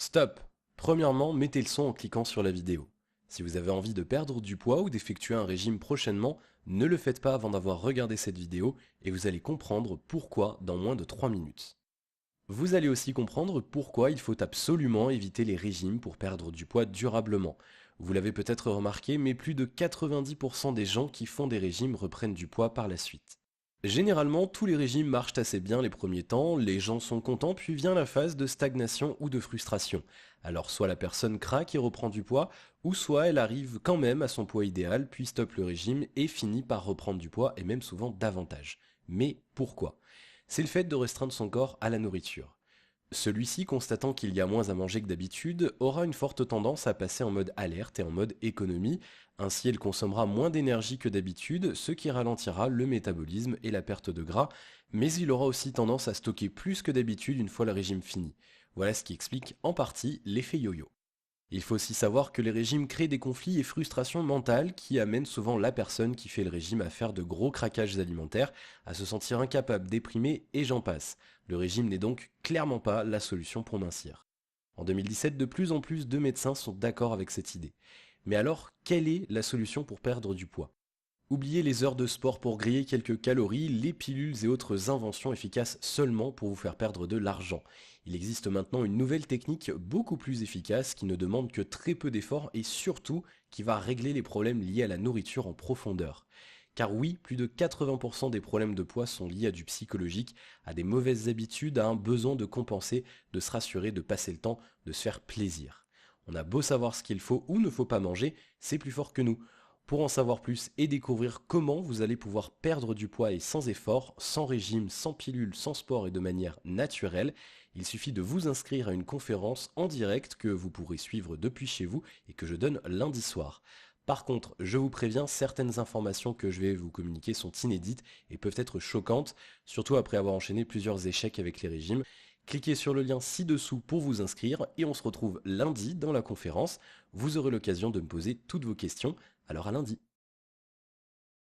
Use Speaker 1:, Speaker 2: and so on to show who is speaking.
Speaker 1: Stop! Premièrement, mettez le son en cliquant sur la vidéo. Si vous avez envie de perdre du poids ou d'effectuer un régime prochainement, ne le faites pas avant d'avoir regardé cette vidéo et vous allez comprendre pourquoi dans moins de 3 minutes. Vous allez aussi comprendre pourquoi il faut absolument éviter les régimes pour perdre du poids durablement. Vous l'avez peut-être remarqué, mais plus de 90% des gens qui font des régimes reprennent du poids par la suite. Généralement, tous les régimes marchent assez bien les premiers temps, les gens sont contents, puis vient la phase de stagnation ou de frustration. Alors soit la personne craque et reprend du poids, ou soit elle arrive quand même à son poids idéal, puis stoppe le régime et finit par reprendre du poids et même souvent davantage. Mais pourquoi? C'est le fait de restreindre son corps à la nourriture. Celui-ci, constatant qu'il y a moins à manger que d'habitude, aura une forte tendance à passer en mode alerte et en mode économie. Ainsi, elle consommera moins d'énergie que d'habitude, ce qui ralentira le métabolisme et la perte de gras, mais il aura aussi tendance à stocker plus que d'habitude une fois le régime fini. Voilà ce qui explique en partie l'effet yo-yo. Il faut aussi savoir que les régimes créent des conflits et frustrations mentales qui amènent souvent la personne qui fait le régime à faire de gros craquages alimentaires, à se sentir incapable, déprimé et j'en passe. Le régime n'est donc clairement pas la solution pour mincir. En 2017, de plus en plus de médecins sont d'accord avec cette idée. Mais alors, quelle est la solution pour perdre du poids? Oubliez les heures de sport pour griller quelques calories, les pilules et autres inventions efficaces seulement pour vous faire perdre de l'argent. Il existe maintenant une nouvelle technique beaucoup plus efficace qui ne demande que très peu d'efforts et surtout qui va régler les problèmes liés à la nourriture en profondeur. Car oui, plus de 80% des problèmes de poids sont liés à du psychologique, à des mauvaises habitudes, à un besoin de compenser, de se rassurer, de passer le temps, de se faire plaisir. On a beau savoir ce qu'il faut ou ne faut pas manger, c'est plus fort que nous. Pour en savoir plus et découvrir comment vous allez pouvoir perdre du poids et sans effort, sans régime, sans pilule, sans sport et de manière naturelle, il suffit de vous inscrire à une conférence en direct que vous pourrez suivre depuis chez vous et que je donne lundi soir. Par contre, je vous préviens, certaines informations que je vais vous communiquer sont inédites et peuvent être choquantes, surtout après avoir enchaîné plusieurs échecs avec les régimes. Cliquez sur le lien ci-dessous pour vous inscrire et on se retrouve lundi dans la conférence. Vous aurez l'occasion de me poser toutes vos questions. Alors à lundi.